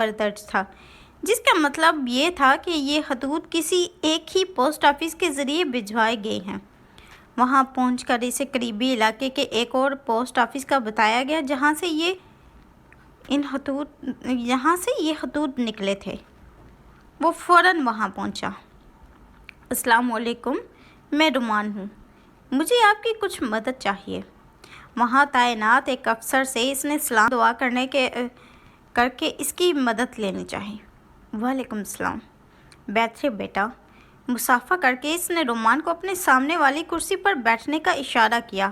پر درج تھا، جس کا مطلب یہ تھا کہ یہ خطوط کسی ایک ہی پوسٹ آفس کے ذریعے بھجوائے گئے ہیں۔ وہاں پہنچ کر اسے قریبی علاقے کے ایک اور پوسٹ آفس کا بتایا گیا جہاں سے یہ خطوط نکلے تھے۔ وہ فوراً وہاں پہنچا۔ السلام علیکم، میں رومان ہوں، مجھے آپ کی کچھ مدد چاہیے۔ وہاں تعینات ایک افسر سے اس نے سلام دعا کر کے اس کی مدد لینی چاہی۔ وعلیکم السلام، بیٹھے بیٹا۔ مصافحہ کر کے اس نے رومان کو اپنے سامنے والی کرسی پر بیٹھنے کا اشارہ کیا۔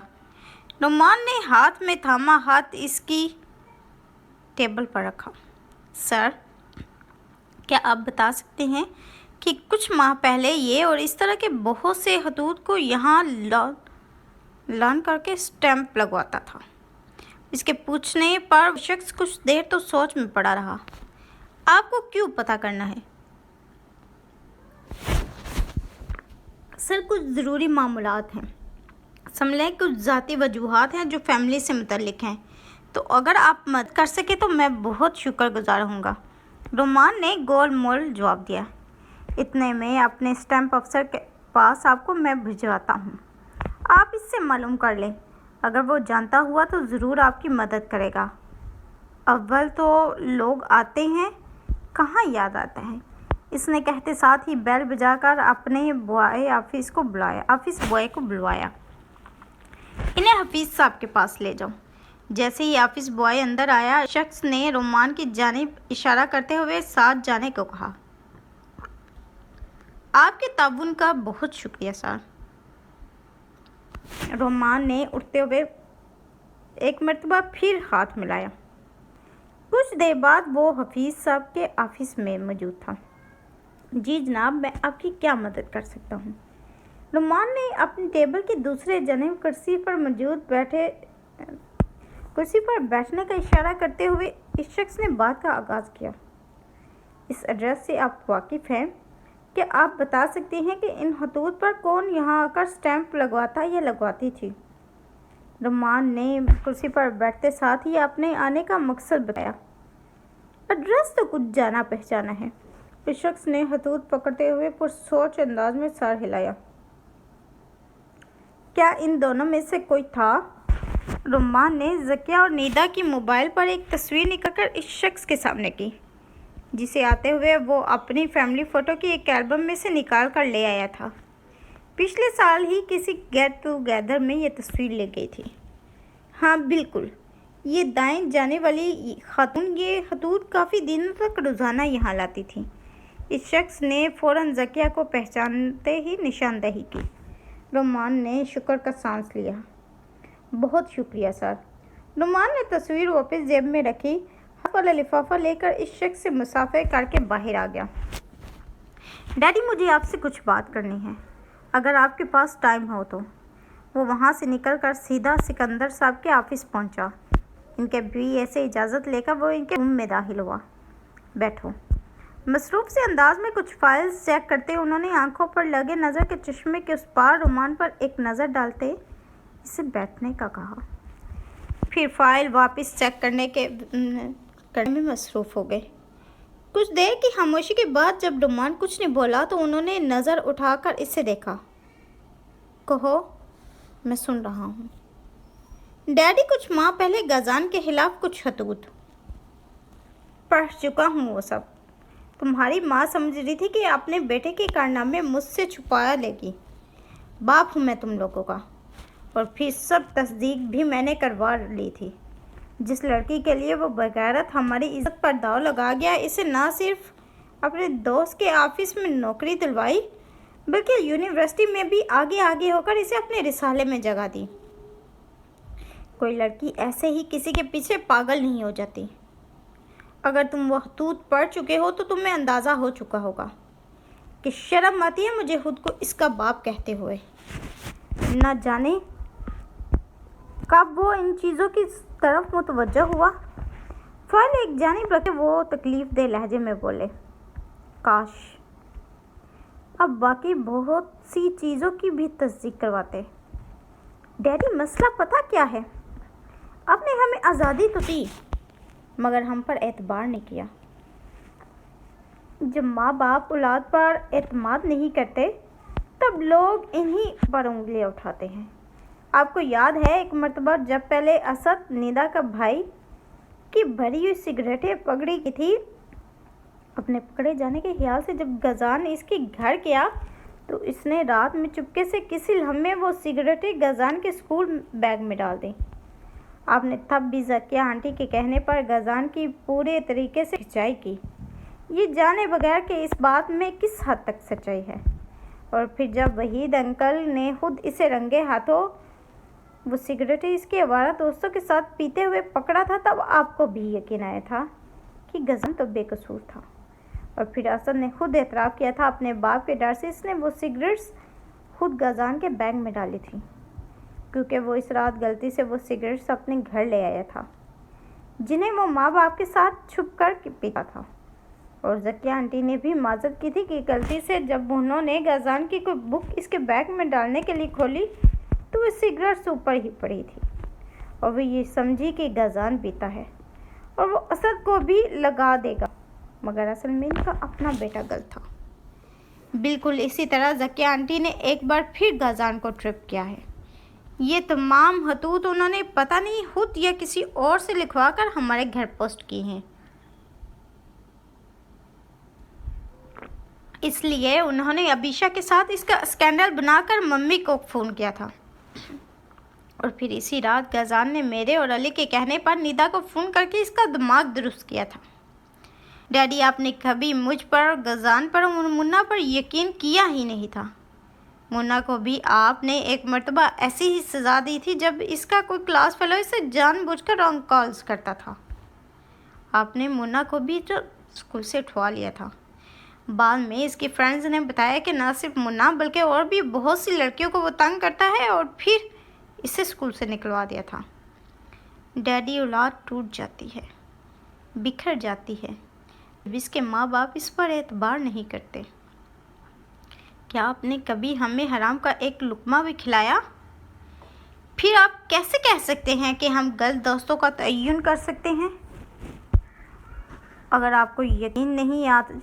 رومان نے ہاتھ میں تھاما ہاتھ اس کی ٹیبل پر رکھا۔ سر، کیا آپ بتا سکتے ہیں کہ کچھ ماہ پہلے یہ اور اس طرح کے بہت سے خطوط کو یہاں لان کر کے سٹیمپ لگواتا تھا؟ اس کے پوچھنے پر شخص کچھ دیر تو سوچ میں پڑا رہا۔ آپ کو کیوں پتہ کرنا ہے؟ سر، کچھ ضروری معاملات ہیں، سمجھیں کچھ ذاتی وجوہات ہیں جو فیملی سے متعلق ہیں، تو اگر آپ مدد کر سکیں تو میں بہت شکر گزار ہوں گا۔ رومان نے گول مول جواب دیا۔ اتنے میں اپنے سٹیمپ افسر کے پاس آپ کو میں بھجواتا ہوں، آپ اس سے معلوم کر لیں، اگر وہ جانتا ہوا تو ضرور آپ کی مدد کرے گا۔ اول تو لوگ آتے ہیں، کہاں یاد آتا ہے، اس نے کہتے ساتھ ہی بیل بجا کر اپنے آفس بوائے کو بلوایا۔ انہیں حفیظ صاحب کے پاس لے جاؤ۔ جیسے ہی آفس بوائے اندر آیا، شخص نے رومان کی جانب اشارہ کرتے ہوئے ساتھ جانے کو کہا۔ آپ کے تعاون کا بہت شکریہ سر۔ رومان نے اٹھتے ہوئے ایک مرتبہ پھر ہاتھ ملایا۔ کچھ دیر بعد وہ حفیظ صاحب کے آفس میں موجود تھا۔ جی جناب، میں آپ کی کیا مدد کر سکتا ہوں؟ رومان نے اپنی ٹیبل کی دوسرے جانب کرسی پر بیٹھنے کا اشارہ کرتے ہوئے اس شخص نے بات کا آغاز کیا۔ اس ایڈریس سے آپ واقف ہیں؟ کیا آپ بتا سکتے ہیں کہ ان خطوط پر کون یہاں آ کر سٹیمپ لگواتا یا لگواتی تھی؟ رومان نے کرسی پر بیٹھتے ساتھ ہی اپنے آنے کا مقصد بتایا۔ ایڈریس تو کچھ جانا پہچانا ہے۔ اس شخص نے خطوط پکڑتے ہوئے پرسوچ انداز میں سر ہلایا۔ کیا ان دونوں میں سے کوئی تھا؟ رومان نے ذکیہ اور نیدا کی موبائل پر ایک تصویر نکال کر اس شخص کے سامنے کی، جسے آتے ہوئے وہ اپنی فیملی فوٹو کی ایک البم میں سے نکال کر لے آیا تھا۔ پچھلے سال ہی کسی گیٹ ٹوگیدر میں یہ تصویر لے گئی تھی۔ ہاں بالکل، یہ دائیں جانے والی خاتون یہ خطوط کافی دنوں تک روزانہ یہاں لاتی تھی۔ اس شخص نے فوراً ذکیہ کو پہچانتے ہی نشاندہی کی۔ رومان نے شکر کا سانس لیا۔ بہت شکریہ سر۔ رومان نے تصویر واپس جیب میں رکھی، ہاتھ والا لفافہ لے کر اس شخص سے مصافحہ کر کے باہر آ گیا۔ ڈیڈی، مجھے آپ سے کچھ بات کرنی ہے، اگر آپ کے پاس ٹائم ہو تو۔ وہ وہاں سے نکل کر سیدھا سکندر صاحب کے آفس پہنچا۔ ان کے بھی سے اجازت لے کر وہ ان کے روم میں داخل ہوا۔ بیٹھو۔ مصروف سے انداز میں کچھ فائلز چیک کرتے انہوں نے آنکھوں پر لگے نظر کے چشمے کے اس پار رومان پر ایک نظر ڈالتے اسے بیٹھنے کا کہا۔ پھر فائل واپس چیک کرنے میں مصروف ہو گئے۔ کچھ دیر کی خاموشی کے بعد جب رومان کچھ نہیں بولا تو انہوں نے نظر اٹھا کر اسے دیکھا۔ کہو، میں سن رہا ہوں۔ ڈیڈی، کچھ ماہ پہلے غازیان کے خلاف کچھ خطوط پڑھ چکا ہوں، وہ سب۔ تمہاری ماں سمجھ رہی تھی کہ اپنے بیٹے کے کارنامے مجھ سے چھپا لے گی۔ باپ ہوں میں تم لوگوں کا، اور پھر سب تصدیق بھی میں نے کروا لی تھی۔ جس لڑکی کے لیے وہ بغیرت ہماری عزت پر داؤ لگا گیا، اسے نہ صرف اپنے دوست کے آفس میں نوکری دلوائی بلکہ یونیورسٹی میں بھی آگے ہو کر اسے اپنے رسالے میں جگہ دی۔ کوئی لڑکی ایسے ہی کسی کے پیچھے پاگل نہیں ہو جاتی۔ اگر تم وہ خطوط پڑھ چکے ہو تو تمہیں اندازہ ہو چکا ہوگا کہ شرم آتی ہے مجھے خود کو اس کا باپ کہتے ہوئے۔ نہ جانے کب وہ ان چیزوں کی طرف متوجہ ہوا۔ فائل ایک جانب رکھے وہ تکلیف دہ لہجے میں بولے، کاش اب باقی بہت سی چیزوں کی بھی تصدیق کرواتے۔ ڈیڈی، مسئلہ پتہ کیا ہے؟ آپ نے ہمیں آزادی تو دی، مگر ہم پر اعتبار نہیں کیا۔ جب ماں باپ اولاد پر اعتماد نہیں کرتے تب لوگ انہی پر انگلیاں اٹھاتے ہیں۔ آپ کو یاد ہے ایک مرتبہ جب پہلے اسد نیدا کا بھائی کی بھری ہوئی سگریٹیں پکڑی کی تھی، اپنے پکڑے جانے کے خیال سے جب غزان اس کے گھر گیا تو اس نے رات میں چپکے سے کسی لمحے وہ سگریٹیں غزان کے اسکول بیگ میں ڈال دیں۔ آپ نے تب بھی ذکیہ آنٹی کے کہنے پر غزان کی پورے طریقے سے کھنچائی کی، یہ جانے بغیر کہ اس بات میں کس حد تک سچائی ہے۔ اور پھر جب وحید انکل نے خود اسے رنگے ہاتھوں وہ سگریٹیں اس کے آوارہ دوستوں کے ساتھ پیتے ہوئے پکڑا تھا، تب آپ کو بھی یقین آیا تھا کہ غزان تو بے قصور تھا۔ اور پھر اسد نے خود اعتراف کیا تھا اپنے باپ کے ڈر سے اس نے وہ سگریٹس خود غزان کے بیگ میں ڈالی تھی، کیونکہ وہ اس رات غلطی سے وہ سگریٹس اپنے گھر لے آیا تھا جنہیں وہ ماں باپ کے ساتھ چھپ کر پیتا تھا۔ اور ذکیہ آنٹی نے بھی معذرت کی تھی کہ غلطی سے جب انہوں نے غزان کی کوئی بک اس کے بیگ میں ڈالنے کے لیے کھولی تو وہ سگریٹس اوپر ہی پڑی تھی، اور وہ یہ سمجھی کہ غزان پیتا ہے اور وہ اسد کو بھی لگا دے گا، مگر اصل میں ان کا اپنا بیٹا غلط تھا۔ بالکل اسی طرح ذکیہ آنٹی نے ایک بار پھر غزان کو ٹرپ کیا ہے۔ یہ تمام خطوط انہوں نے پتہ نہیں خود یا کسی اور سے لکھوا کر ہمارے گھر پوسٹ کی ہیں۔ اس لیے انہوں نے ابیشہ کے ساتھ اس کا اسکینڈل بنا کر ممی کو فون کیا تھا، اور پھر اسی رات غزان نے میرے اور علی کے کہنے پر نیدا کو فون کر کے اس کا دماغ درست کیا تھا۔ ڈیڈی آپ نے کبھی مجھ پر، غزان پر اور منا پر یقین کیا ہی نہیں تھا۔ منا کو بھی آپ نے ایک مرتبہ ایسی ہی سزا دی تھی جب اس کا کوئی کلاس فیلو اسے جان بوجھ کر رانگ کالز کرتا تھا۔ آپ نے منا کو بھی جو اسکول سے اٹھوا لیا تھا۔ بعد میں اس کی فرینڈز نے بتایا کہ نہ صرف منا بلکہ اور بھی بہت سی لڑکیوں کو وہ تنگ کرتا ہے، اور پھر اسے اسکول سے نکلوا دیا تھا۔ ڈیڈی، اولاد ٹوٹ جاتی ہے، بکھر جاتی ہے جب اس کے ماں باپ اس پر اعتبار نہیں کرتے۔ کیا آپ نے کبھی ہمیں حرام کا ایک لقمہ بھی کھلایا؟ پھر آپ کیسے کہہ سکتے ہیں کہ ہم غلط دوستوں کا تعین کر سکتے ہیں؟ اگر آپ کو یقین نہیں آتا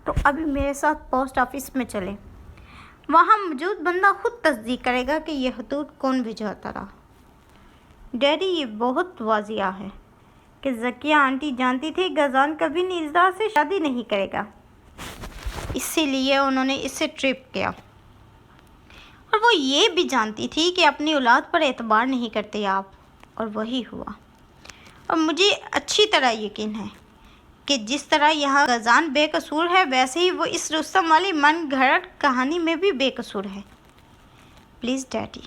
تو ابھی میرے ساتھ پوسٹ آفس میں چلیں، وہاں موجود بندہ خود تصدیق کرے گا کہ یہ خطوط کون بھیجواتا رہا۔ ڈیڈی، یہ بہت واضح ہے کہ ذکیہ آنٹی جانتی تھی غزان کبھی نیدا سے شادی نہیں کرے گا، اسی لیے انہوں نے اسے ٹرپ کیا، اور وہ یہ بھی جانتی تھی کہ اپنی اولاد پر اعتبار نہیں کرتے آپ، اور وہی ہوا۔ اور مجھے اچھی طرح یقین ہے کہ جس طرح یہاں غزان بے قصور ہے ویسے ہی وہ اس رستم والی من گھڑت کہانی میں بھی بے قصور ہے۔ پلیز ڈیڈی،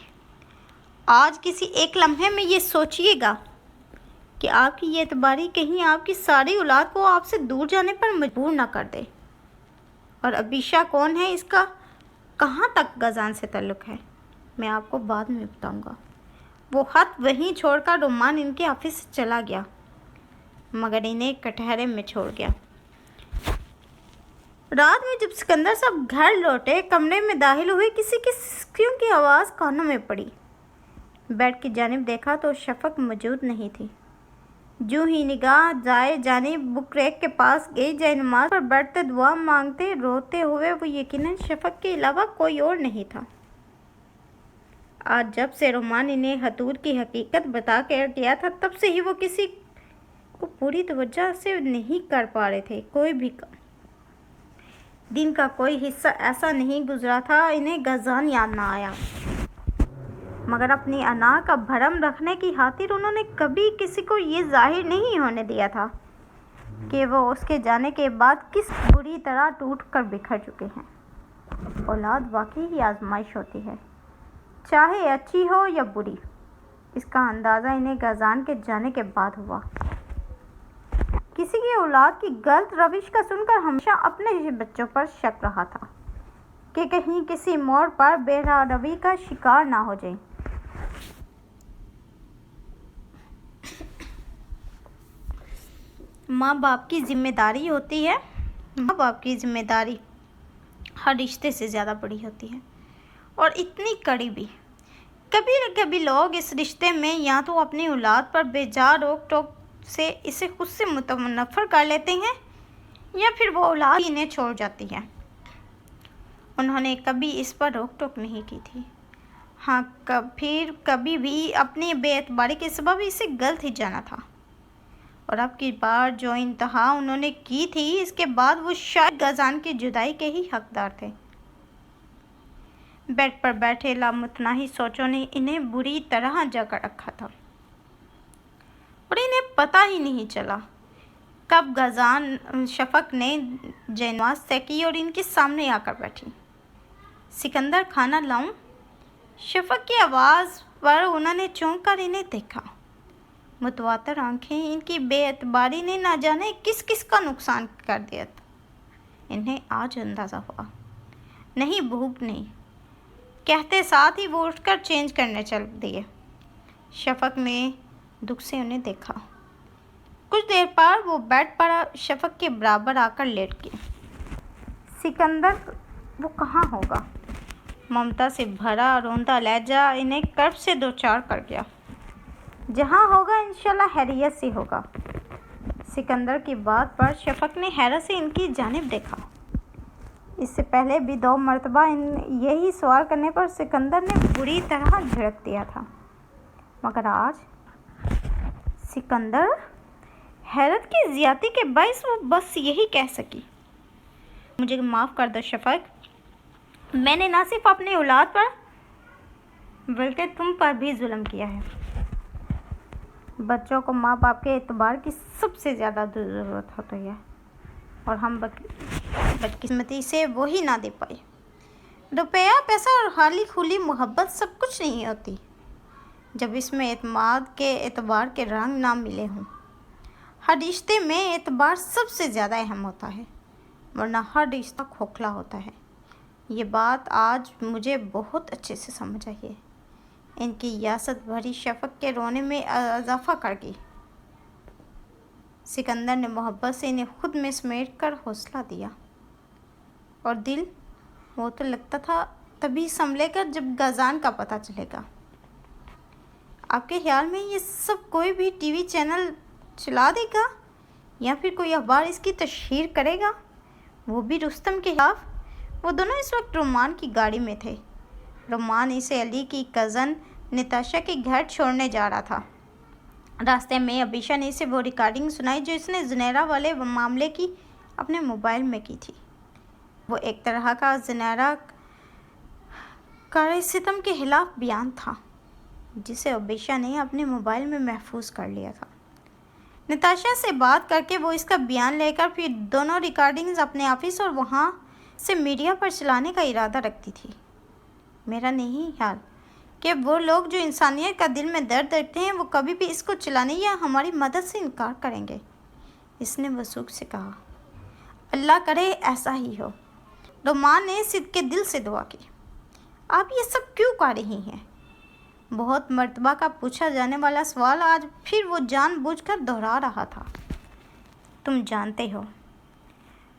آج کسی ایک لمحے میں یہ سوچئے گا کہ آپ کی یہ اعتباری کہیں آپ کی ساری اولاد کو آپ سے دور جانے پر مجبور نہ کر دے۔ اور ابیشہ کون ہے، اس کا کہاں تک غزان سے تعلق ہے، میں آپ کو بعد میں بتاؤں گا۔ وہ خط وہیں چھوڑ کر رومان ان کے آفس سے چلا گیا، مگر انہیں کٹہرے میں چھوڑ گیا۔ رات میں جب سکندر صاحب گھر لوٹے، کمرے میں داخل ہوئے کسی کی سسکیوں کی آواز کانوں میں پڑی۔ بیڈ کی جانب دیکھا تو شفق موجود نہیں تھی۔ جو ہی نگاہ دائیں جانب بک ریک کے پاس گئی، جائے نماز پر بیٹھتے دعا مانگتے روتے ہوئے، وہ یقیناً شفق کے علاوہ کوئی اور نہیں تھا۔ آج جب سے رومان انہیں خطوط کی حقیقت بتا کر گیا تھا، تب سے ہی وہ کسی کو پوری توجہ سے نہیں کر پا رہے تھے۔ کوئی بھی دن کا کوئی حصہ ایسا نہیں گزرا تھا انہیں غزان یاد نہ آیا، مگر اپنی انا کا بھرم رکھنے کی خاطر انہوں نے کبھی کسی کو یہ ظاہر نہیں ہونے دیا تھا کہ وہ اس کے جانے کے بعد کس بری طرح ٹوٹ کر بکھر چکے ہیں۔ اولاد واقعی ہی آزمائش ہوتی ہے، چاہے اچھی ہو یا بری۔ اس کا اندازہ انہیں غزان کے جانے کے بعد ہوا۔ کسی کی اولاد کی غلط روش کا سن کر ہمیشہ اپنے ہی بچوں پر شک رہا تھا کہ کہیں کسی موڑ پر بے روی کا شکار نہ ہو جائیں۔ ماں باپ کی ذمہ داری ہوتی ہے، ماں باپ کی ذمہ داری ہر رشتے سے زیادہ بڑی ہوتی ہے، اور اتنی کڑی بھی۔ کبھی نہ کبھی لوگ اس رشتے میں یا تو اپنی اولاد پر بے جا روک ٹوک سے اسے خود سے منفر کر لیتے ہیں، یا پھر وہ اولاد انہیں چھوڑ جاتی ہے۔ انہوں نے کبھی اس پر روک ٹوک نہیں کی تھی۔ ہاں، کبھی بھی اپنی بے اعتباری کے سبب اسے غلط ہی جانا تھا، اور اب کی بار جو انتہا انہوں نے کی تھی، اس کے بعد وہ شاید غزان کی جدائی کے ہی حقدار تھے۔ بیڈ پر بیٹھے لامتناہی سوچوں نے انہیں بری طرح جگڑ رکھا تھا، اور انہیں پتہ ہی نہیں چلا کب غزان شفق نے جینواز طے کی اور ان کے سامنے آ کر بیٹھی۔ سکندر، کھانا لاؤں؟ شفق کی آواز پر انہوں نے چونک کر انہیں دیکھا۔ متواتر آنکھیں، ان کی بے اعتباری نے نہ جانے کس کس کا نقصان کر دیا تھا۔ انہیں آج اندازہ ہوا۔ نہیں، بھوک نہیں، کہتے ساتھ ہی وہ اٹھ کر چینج کرنے چل دیے۔ شفق نے دکھ سے انہیں دیکھا۔ کچھ دیر پر وہ بیڈ پر شفق کے برابر آ کر لیٹ گئے۔ سکندر، وہ کہاں ہوگا؟ ممتا سے بھرا روندہ لہجہ انہیں کرب سے دوچار کر گیا۔ جہاں ہوگا انشاءاللہ خیریت سے ہوگا۔ سکندر کی بات پر شفق نے حیرت سے ان کی جانب دیکھا۔ اس سے پہلے بھی 2 مرتبہ یہی سوال کرنے پر سکندر نے بری طرح جھڑک دیا تھا، مگر آج سکندر حیرت کی زیادتی کے باعث وہ بس یہی کہہ سکی، مجھے معاف کر دو شفق، میں نے نہ صرف اپنی اولاد پر بلکہ تم پر بھی ظلم کیا ہے۔ بچوں کو ماں باپ کے اعتبار کی سب سے زیادہ ضرورت ہوتی ہے، اور ہم بدقسمتی سے وہی نہ دے پائے۔ روپیہ، پیسہ اور خالی کھلی محبت سب کچھ نہیں ہوتی جب اس میں اعتماد کے اعتبار کے رنگ نہ ملے ہوں۔ ہر رشتے میں اعتبار سب سے زیادہ اہم ہوتا ہے، ورنہ ہر رشتہ کھوکھلا ہوتا ہے۔ یہ بات آج مجھے بہت اچھے سے سمجھ آئی ہے۔ ان کی یاست بھری شفق کے رونے میں اضافہ کر گئی۔ سکندر نے محبت سے انہیں خود میں سمیٹ کر حوصلہ دیا، اور دل، وہ تو لگتا تھا تبھی سنبھلے گا جب غزان کا پتہ چلے گا۔ آپ کے خیال میں یہ سب کوئی بھی ٹی وی چینل چلا دے گا یا پھر کوئی اخبار اس کی تشہیر کرے گا، وہ بھی رستم کے خلاف؟ وہ دونوں اس وقت رومان کی گاڑی میں تھے۔ رومان اسے علی کی کزن نتاشا کے گھر چھوڑنے جا رہا تھا۔ راستے میں ابیشا نے اسے وہ ریکارڈنگ سنائی جو اس نے زنیرہ والے معاملے کی اپنے موبائل میں کی تھی۔ وہ ایک طرح کا زنیرہ کار ستم کے خلاف بیان تھا، جسے ابیشا نے اپنے موبائل میں محفوظ کر لیا تھا۔ نتاشا سے بات کر کے وہ اس کا بیان لے کر پھر دونوں ریکارڈنگز اپنے آفس اور وہاں سے میڈیا پر چلانے کا ارادہ رکھتی تھی۔ میرا نہیں خیال کہ وہ لوگ جو انسانیت کا دل میں درد رکھتے ہیں وہ کبھی بھی اس کو چلانے یا ہماری مدد سے انکار کریں گے، اس نے وثوق سے کہا۔ اللہ کرے ایسا ہی ہو۔ رومان نے صدقے دل سے دعا کی۔ آپ یہ سب کیوں کر رہی ہیں؟ بہت مرتبہ کا پوچھا جانے والا سوال آج پھر وہ جان بوجھ کر دہرا رہا تھا۔ تم جانتے ہو،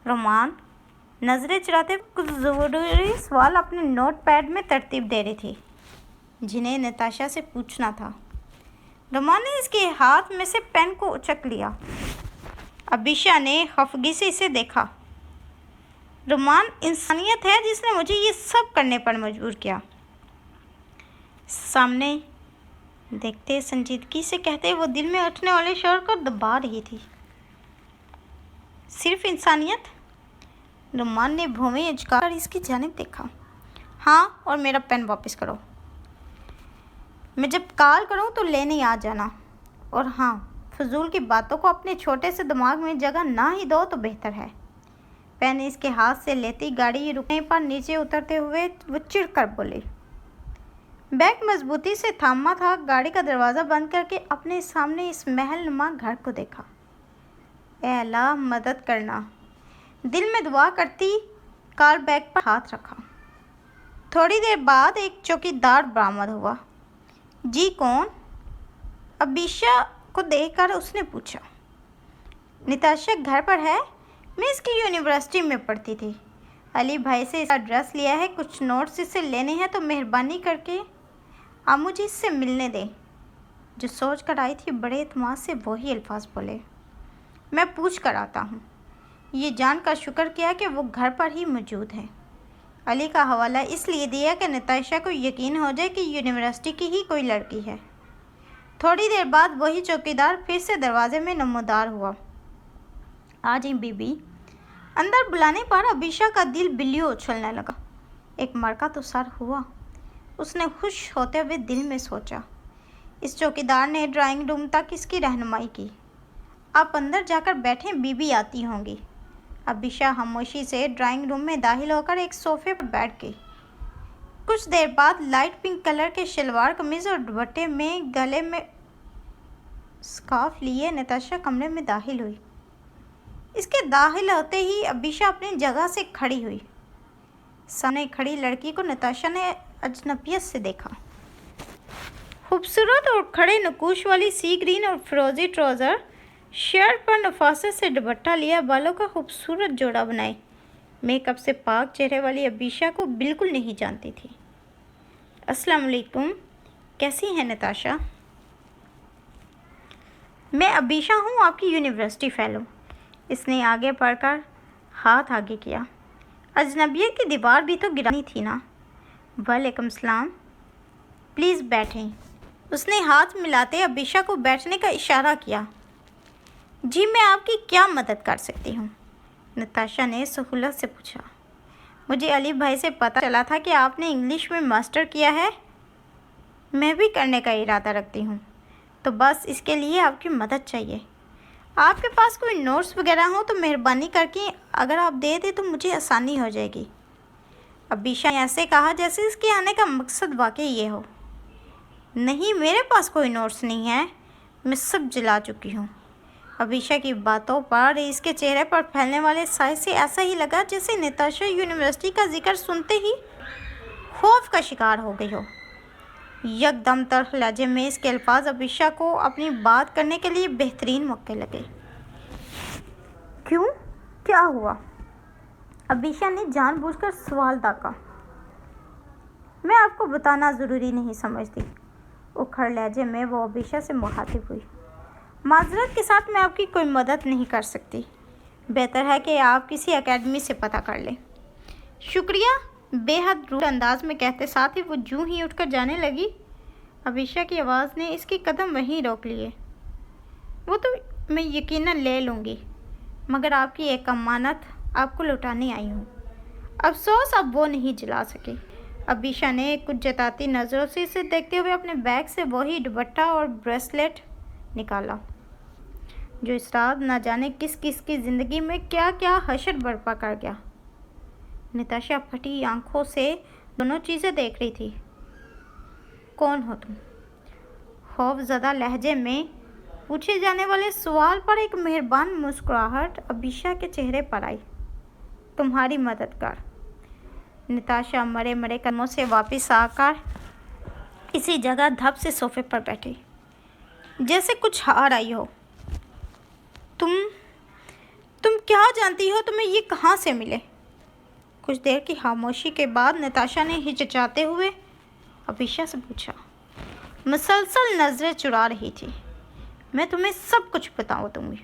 رومان نظریں چراتے کچھ ضروری سوال اپنے نوٹ پیڈ میں ترتیب دے رہی تھی جنہیں نتاشا سے پوچھنا تھا۔ رومان نے اس کے ہاتھ میں سے پین کو اچک لیا۔ ابیشا نے خفگی سے اسے دیکھا۔ رومان، انسانیت ہے جس نے مجھے یہ سب کرنے پر مجبور کیا۔ سامنے دیکھتے سنجیدگی سے کہتے وہ دل میں اٹھنے والے شور کو دبا رہی تھی۔ صرف انسانیت؟ رومان نے بھویں اچکا کر اس کی جانب دیکھا۔ ہاں، اور میرا پین واپس کرو۔ میں جب کال کروں تو لینے آ جانا، اور ہاں، فضول کی باتوں کو اپنے چھوٹے سے دماغ میں جگہ نہ ہی دو تو بہتر ہے۔ پین اس کے ہاتھ سے لیتی گاڑی رکنے پر نیچے اترتے ہوئے وہ چڑ کر بولی۔ بیگ مضبوطی سے تھاما تھا۔ گاڑی کا دروازہ بند کر کے اپنے سامنے اس محل نما گھر کو دیکھا۔ اے اللہ، مدد کرنا، دل میں دعا کرتی کار بیگ پر ہاتھ رکھا۔ تھوڑی دیر بعد ایک چوکیدار برآمد ہوا۔ جی، کون؟ ابیشا کو دیکھ کر اس نے پوچھا۔ نتاشا گھر پر ہے؟ میں اس کی یونیورسٹی میں پڑھتی تھی۔ علی بھائی سے اس کا ایڈریس لیا ہے، کچھ نوٹس اسے لینے ہیں تو مہربانی کر کے آپ مجھے اس سے ملنے دیں۔ جو سوچ کر آئی تھی بڑے اعتماد سے وہی الفاظ بولے۔ میں پوچھ کر آتا ہوں۔ یہ جان کر شکر کیا کہ وہ گھر پر ہی موجود ہے۔ علی کا حوالہ اس لیے دیا کہ نتاشا کو یقین ہو جائے کہ یونیورسٹی کی ہی کوئی لڑکی ہے۔ تھوڑی دیر بعد وہی چوکیدار پھر سے دروازے میں نمودار ہوا۔ آ جائیں بی بی۔ اندر بلانے پر عبیشہ کا دل بلیوں اچھلنے لگا۔ ایک مرکہ تو سر ہوا، اس نے خوش ہوتے ہوئے دل میں سوچا۔ اس چوکیدار نے ڈرائنگ روم تک اس کی رہنمائی کی۔ آپ اندر جا کر بیٹھیں، بی بی آتی ہوں گی۔ عبیشہ خاموشی سے ڈرائنگ روم میں داخل ہو کر ایک صوفے پر بیٹھ گئی۔ کچھ دیر بعد لائٹ پنک کلر کے شلوار قمیض اور دوپٹے میں گلے میں سکارف لیے نتاشا کمرے میں داخل ہوئی۔ اس کے داخل ہوتے ہی عبیشہ اپنی جگہ سے کھڑی ہوئی۔ سامنے کھڑی لڑکی کو نتاشا نے اجنبیت سے دیکھا۔ خوبصورت اور کھڑے نقوش والی سی گرین اور فروزی ٹراؤزر، شرٹ پر نفاست سے دوپٹہ لیا، بالوں کا خوبصورت جوڑا بنائے، میک اپ سے پاک چہرے والی عبیشہ کو بالکل نہیں جانتی تھی۔ السلام علیکم، کیسی ہیں نتاشا؟ میں عبیشہ ہوں، آپ کی یونیورسٹی فیلو۔ اس نے آگے بڑھ کر ہاتھ آگے کیا۔ اجنبیت کی دیوار بھی تو گرانی تھی نا۔ وعلیکم السلام، پلیز بیٹھیں۔ اس نے ہاتھ ملاتے عبیشہ کو بیٹھنے کا اشارہ کیا۔ جی میں آپ کی کیا مدد کر سکتی ہوں؟ نتاشا نے سہولت سے پوچھا۔ مجھے علی بھائی سے پتہ چلا تھا کہ آپ نے انگلش میں ماسٹر کیا ہے۔ میں بھی کرنے کا ارادہ رکھتی ہوں، تو بس اس کے لیے آپ کی مدد چاہیے۔ آپ کے پاس کوئی نوٹس وغیرہ ہوں تو مہربانی کر کے اگر آپ دے دیں تو مجھے آسانی ہو جائے گی۔ عبیشہ نے ایسے کہا جیسے اس کے آنے کا مقصد واقعی یہ ہو۔ نہیں، میرے پاس کوئی نوٹس نہیں ہے، میں سب جلا چکی ہوں۔ عبیشہ کی باتوں پر اس کے چہرے پر پھیلنے والے سائے سے ایسا ہی لگا جیسے نتاشا یونیورسٹی کا ذکر سنتے ہی خوف کا شکار ہو گئی ہو۔ یکدم تلخ لہجے میں اس کے الفاظ عبیشہ کو اپنی بات کرنے کے لیے بہترین موقع لگے۔ کیوں؟ کیا ہوا؟ عبیشہ نے جان بوجھ کر سوال داغا۔ میں آپ کو بتانا ضروری نہیں سمجھتی۔ اکھڑ لہجے میں وہ عبیشہ سے مخاطب ہوئی۔ معذرت کے ساتھ میں آپ کی کوئی مدد نہیں کر سکتی۔ بہتر ہے کہ آپ کسی اکیڈمی سے پتہ کر لیں۔ شکریہ، بے حد روڈ انداز میں کہتے ساتھ ہی وہ جوں ہی اٹھ کر جانے لگی، عبیشہ کی آواز نے اس کے قدم وہیں روک لیے۔ وہ تو میں یقیناً لے لوں گی، مگر آپ کی ایک امانت آپ کو لوٹانے آئی ہوں۔ افسوس اب وہ نہیں جلا سکی۔ عبیشہ نے کچھ جتاتی نظروں سے اسے دیکھتے ہوئے اپنے بیگ سے وہی دوپٹہ اور بریسلیٹ نکالا، جو اس رات نہ جانے کس کس کی زندگی میں کیا کیا حشر برپا کر گیا۔ نتاشا پھٹی آنکھوں سے دونوں چیزیں دیکھ رہی تھی۔ کون ہو تم؟ خوف زدہ لہجے میں پوچھے جانے والے سوال پر ایک مہربان مسکراہٹ عبیشہ کے چہرے پر آئی۔ تمہاری مددگار۔ نتاشا مرے مرے قدموں سے واپس آ کر اسی جگہ دھپ سے صوفے پر بیٹھی، جیسے کچھ ہار آئی ہو۔ تم کیا جانتی ہو؟ تمہیں یہ کہاں سے ملے؟ کچھ دیر کی خاموشی کے بعد نتاشا نے ہچکچاتے ہوئے عبیشہ سے پوچھا، مسلسل نظریں چرا رہی تھی۔ میں تمہیں سب کچھ بتاؤں گی،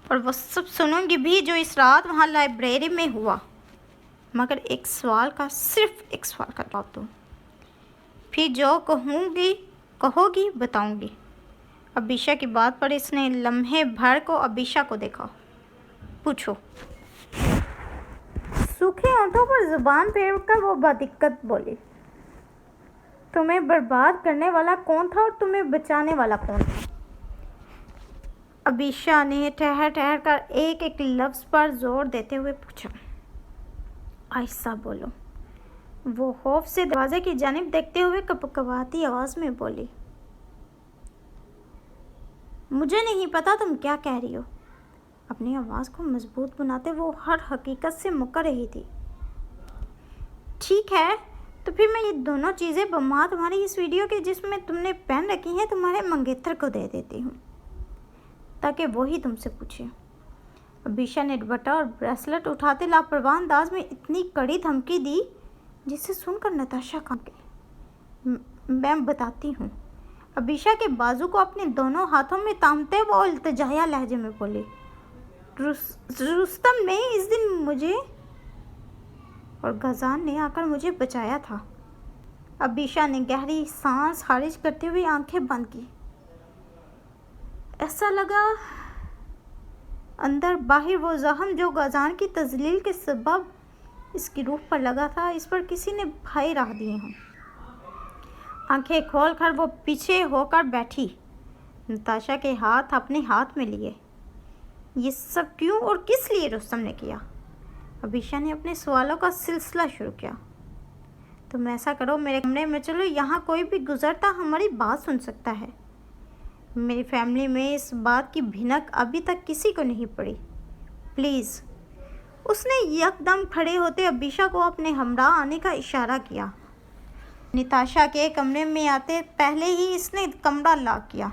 اور وہ سب سنوں گی بھی جو اس رات وہاں لائبریری میں ہوا، مگر صرف ایک سوال کا جواب دو، پھر جو کہو گی بتاؤں گی۔ عبیشہ کی بات پر اس نے لمحے بھر کو عبیشہ کو دیکھا۔ پوچھو۔ سوکھے ہونٹوں پر زبان پھیر کر وہ بدقت بولی، تمہیں برباد کرنے والا کون تھا اور تمہیں بچانے والا کون تھا؟ عبیشہ نے ٹھہر ٹھہر کر ایک ایک لفظ پر زور دیتے ہوئے پوچھا۔ آہستہ بولو، وہ خوف سے دروازے کی جانب دیکھتے ہوئے کپکپاتی آواز میں بولی۔ مجھے نہیں پتا تم کیا کہہ رہی ہو۔ اپنی آواز کو مضبوط بناتے وہ ہر حقیقت سے مکر رہی تھی۔ ٹھیک ہے، تو پھر میں یہ دونوں چیزیں بما تمہاری اس ویڈیو کے جس میں تم نے پہن رکھی ہیں تمہارے منگیتر کو دے دیتی ہوں، تاکہ وہی تم سے پوچھے۔ عبیشہ نے دوپٹہ اور بریسلٹ اٹھاتے لاپرواہ انداز میں اتنی کڑی دھمکی دی جسے سن کر نتاشا کانپ گئی۔ میں بتاتی ہوں۔ عبیشہ کے بازو کو اپنے دونوں ہاتھوں میں تامتے وہ التجائیہ لہجے میں بولی۔ رستم نے اس دن مجھے اور غزان نے آ کر مجھے بچایا تھا۔ عبیشہ نے گہری سانس خارج کرتے ہوئے آنکھیں بند کی۔ ایسا لگا اندر باہر وہ زخم جو غزان کی تذلیل کے سبب اس کی روح پر لگا تھا، اس پر کسی نے بھائی راہ دیے ہوں۔ آنکھیں کھول کر وہ پیچھے ہو کر بیٹھی، نتاشا کے ہاتھ اپنے ہاتھ میں لیے۔ یہ سب کیوں اور کس لیے رستم نے کیا؟ عبیشہ نے اپنے سوالوں کا سلسلہ شروع کیا۔ تم ایسا کرو، میرے کمرے میں چلو، یہاں کوئی بھی گزرتا ہماری بات سن سکتا ہے۔ میری فیملی میں اس بات کی بھنک ابھی تک کسی کو نہیں پڑی، پلیز۔ اس نے یکدم کھڑے ہوتے عبیشہ کو اپنے ہمراہ آنے کا اشارہ کیا۔ نتاشا کے کمرے میں آتے پہلے ہی اس نے کمرہ لاک کیا،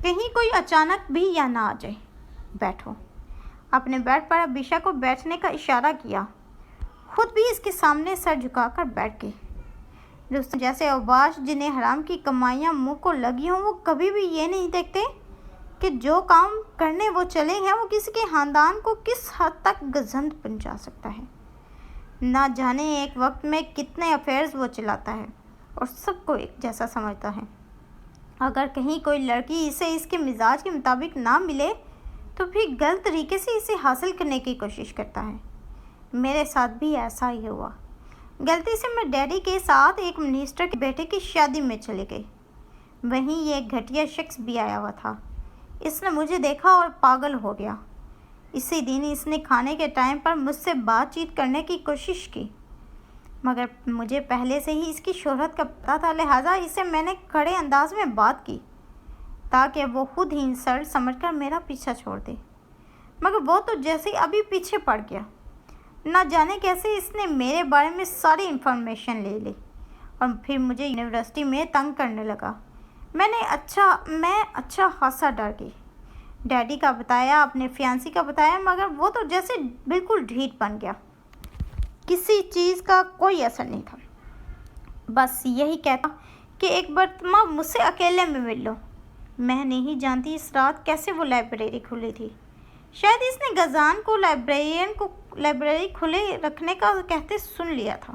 کہیں کوئی اچانک بھی یا نہ آ جائے۔ بیٹھو۔ اپنے بیڈ پر عبیشہ کو بیٹھنے کا اشارہ کیا، خود بھی اس کے سامنے سر جھکا کر بیٹھ گئی۔ رستم جیسے اوباش جنہیں حرام کی کمائیاں منہ کو لگی ہوں، وہ کبھی بھی یہ نہیں دیکھتے کہ جو کام کرنے وہ چلے ہیں وہ کسی کے خاندان کو کس حد تک گزند پہنچا سکتا ہے۔ نہ جانے ایک وقت میں کتنے افیئرز وہ چلاتا ہے اور سب کو ایک جیسا سمجھتا ہے۔ اگر کہیں کوئی لڑکی اسے اس کے مزاج کے مطابق نہ ملے تو پھر غلط طریقے سے اسے حاصل کرنے کی کوشش کرتا ہے۔ میرے ساتھ بھی ایسا ہی ہوا۔ غلطی سے میں ڈیڈی کے ساتھ ایک منسٹر کے بیٹے کی شادی میں چلے گئی۔ وہیں یہ گھٹیا شخص بھی آیا ہوا تھا۔ اس نے مجھے دیکھا اور پاگل ہو گیا۔ اسی دن اس نے کھانے کے ٹائم پر مجھ سے بات چیت کرنے کی کوشش کی، مگر مجھے پہلے سے ہی اس کی شہرت کا پتہ تھا، لہٰذا اسے میں نے کڑے انداز میں بات کی تاکہ وہ خود ہی انسلٹ سمجھ کر میرا پیچھا چھوڑ دے، مگر وہ تو جیسے ابھی پیچھے پڑ گیا۔ نہ جانے کیسے اس نے میرے بارے میں ساری انفارمیشن لے لی اور پھر مجھے یونیورسٹی میں تنگ کرنے لگا۔ میں اچھا خاصا ڈر گئی۔ ڈیڈی کا بتایا، اپنے فیانسی کا بتایا، مگر وہ تو جیسے بالکل ڈھیٹ بن گیا، کسی چیز کا کوئی اثر نہیں تھا۔ بس یہی کہتا کہ ایک مرتبہ مجھ سے اکیلے میں مل لو۔ میں نہیں جانتی اس رات کیسے وہ لائبریری کھلی تھی۔ شاید اس نے غزان کو لائبریرین کو لائبریری کھلے رکھنے کا کہتے سن لیا تھا۔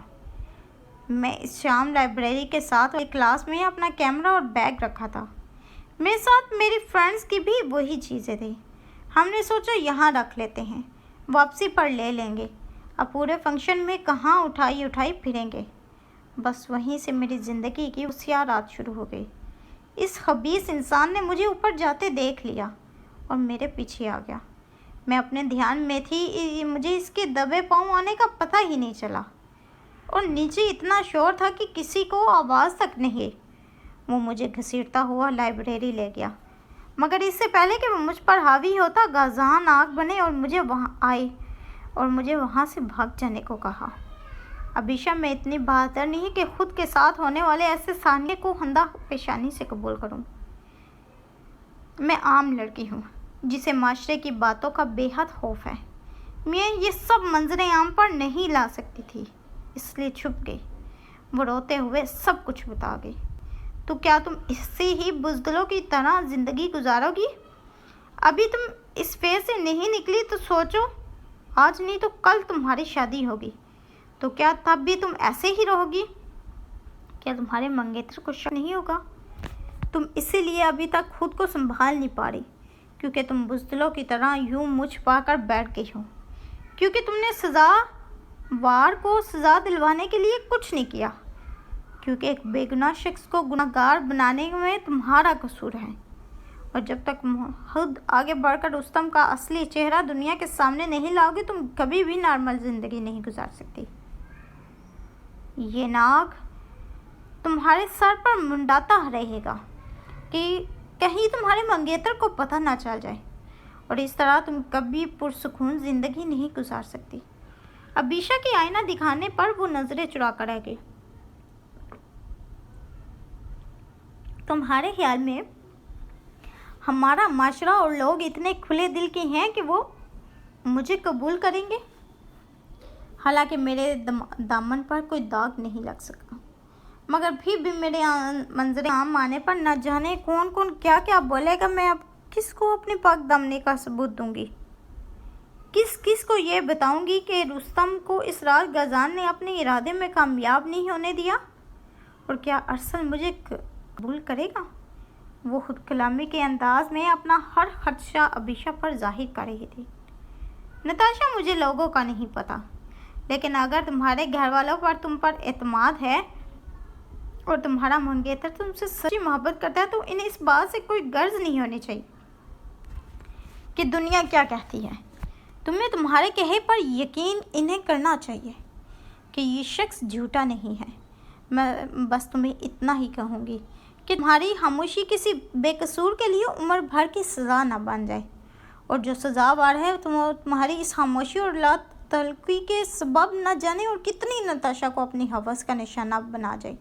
میں اس شام لائبریری کے ساتھ ایک کلاس میں اپنا کیمرہ اور بیگ رکھا تھا۔ میرے ساتھ میری فرینڈز کی بھی وہی چیزیں تھیں۔ ہم نے سوچا یہاں رکھ لیتے ہیں، واپسی پر لے لیں گے۔ اب پورے فنکشن میں کہاں اٹھائی پھریں گے۔ بس وہیں سے میری زندگی کی سیاہ رات شروع ہو گئی۔ اس خبیث انسان نے مجھے اوپر جاتے دیکھ لیا اور میرے پیچھے آ گیا۔ میں اپنے دھیان میں تھی، مجھے اس کے دبے پاؤں آنے کا پتہ ہی نہیں چلا اور نیچے اتنا شور تھا کہ کسی کو آواز تک نہیں۔ وہ مجھے گھسیٹتا ہوا لائبریری لے گیا، مگر اس سے پہلے کہ وہ مجھ پر حاوی ہوتا، غزان آگ بنے اور مجھے وہاں سے بھاگ جانے کو کہا۔ عبیشہ میں اتنی بہادر نہیں کہ خود کے ساتھ ہونے والے ایسے سانحے کو اندھا پیشانی سے قبول کروں۔ میں عام لڑکی ہوں جسے معاشرے کی باتوں کا بے حد خوف ہے۔ میں یہ سب منظر عام پر نہیں لا سکتی تھی، اس لیے چھپ گئی۔ وہ روتے ہوئے سب کچھ بتا گئی۔ تو کیا تم اسی ہی بزدلوں کی طرح زندگی گزارو گی؟ ابھی تم اس فیز سے نہیں نکلی تو سوچو، آج نہیں تو کل تمہاری شادی ہوگی، تو کیا تب بھی تم ایسے ہی رہو گی؟ کیا تمہارے منگیتر کو شک نہیں ہوگا؟ تم اسی لیے ابھی تک خود کو سنبھال نہیں پا رہی، کیونکہ تم بزدلوں کی طرح یوں مجھ پا کر بیٹھ گئی ہو، کیونکہ تم نے سزا وار کو سزا دلوانے کے لیے کچھ نہیں کیا، کیونکہ ایک بے گناہ شخص کو گناہ گار بنانے میں تمہارا قصور ہے، اور جب تک خود آگے بڑھ کر رستم کا اصلی چہرہ دنیا کے سامنے نہیں لاؤ گے، تم کبھی بھی نارمل زندگی نہیں گزار سکتی۔ یہ ناگ تمہارے سر پر منڈاتا رہے گا کہ کہیں تمہارے منگیتر کو پتہ نہ چل جائے، اور اس طرح تم کبھی پرسکون زندگی نہیں گزار سکتی۔ عبیشہ کی آئینہ دکھانے پر وہ نظریں چرا کر رہ گئی۔ تمہارے خیال میں ہمارا معاشرہ اور لوگ اتنے کھلے دل کے ہیں کہ وہ مجھے قبول کریں گے؟ حالانکہ میرے دامن پر کوئی داغ نہیں لگ سکا، مگر پھر بھی میرے منظر عام آنے پر نہ جانے کون کیا بولے گا۔ میں اب کس کو اپنی پاک دامنی کا ثبوت دوں گی؟ کس کس کو یہ بتاؤں گی کہ رستم کو اس رات غازان نے اپنے ارادے میں کامیاب نہیں ہونے دیا؟ اور کیا ارسل مجھے قبول کرے گا؟ وہ خود کلامی کے انداز میں اپنا ہر خدشہ ابیشا پر ظاہر کر رہی تھی۔ نتاشا، مجھے لوگوں کا نہیں پتا، لیکن اگر تمہارے گھر والوں پر تم پر اعتماد ہے اور تمہارا منگیتر تم سے سچی محبت کرتا ہے تو انہیں اس بات سے کوئی غرض نہیں ہونی چاہیے کہ دنیا کیا کہتی ہے۔ تمہیں تمہارے کہے پر یقین انہیں کرنا چاہیے کہ یہ شخص جھوٹا نہیں ہے۔ میں بس تمہیں اتنا ہی کہوں گی کہ تمہاری خاموشی کسی بے قصور کے لیے عمر بھر کی سزا نہ بن جائے، اور جو سزاوار ہے تمہاری اس خاموشی اور لا تعلقی کے سبب نہ جانے اور کتنی نتاشا کو اپنی ہوس کا نشانہ بنا جائے۔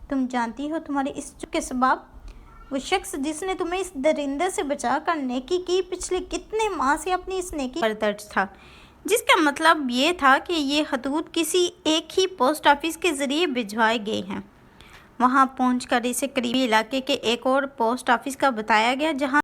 تم جانتی ہو تمہاری اس چپ کے سبب وہ شخص جس نے تمہیں اس درندے سے بچا کر نیکی کی پچھلے کتنے ماہ سے اپنی اس نیکی پر درج تھا، جس کا مطلب یہ تھا کہ یہ خطوط کسی ایک ہی پوسٹ آفس کے ذریعے بھجوائے گئے ہیں۔ وہاں پہنچ کر اسے قریبی علاقے کے ایک اور پوسٹ آفس کا بتایا گیا جہاں